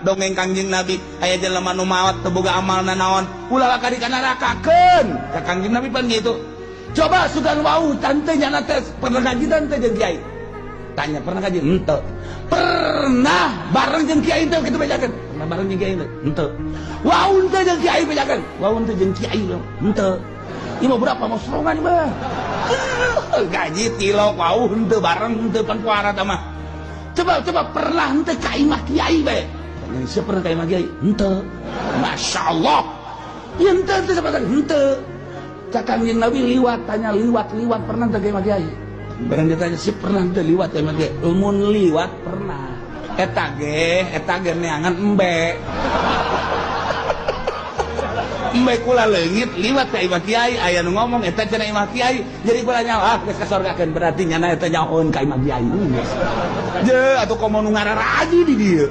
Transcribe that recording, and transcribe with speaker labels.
Speaker 1: dongeng Kangjeng Nabi aya jelema nu maot teu boga amalna naon ulah ka dikanarakakeun ka Kangjeng Nabi pan gitu. Coba sugan wau tante nyana teh pernah ngaji tante jeung kiai. Tanya pernah ngaji? Henteu. Pernah bareng jeung kiai teh kitu bejakeun. Pernah bareng jeung kiai teh? Henteu. Wau teh jeung kiai bejakeun. Wau teh jeung kiai henteu. Ieu mah berapa mau serongan mah. Gaji tilok wau henteu bareng henteu pan puara tah mah. Coba pernah henteu ka imah kiai bae. Tanya siapa pernah ka imah kiai? Henteu. Masyaallah. Ieu henteu teh sabaraha henteu. Kangjeng Nabi liwat, tanya liwat pernah teu ka imah kiai? Barang ditanya si pernah teu liwat ka imah kiai? Mun liwat pernah. Eta ge neangan embe. Embe kula leungit liwat ka imah kiai aya nu ngomong eta cenah imah kiai. Jadi kula nyawa geus ka sorgakeun berarti nyana eta nyahoeun ka imah kiai. Je atuh komo nu ngararaji di dieu.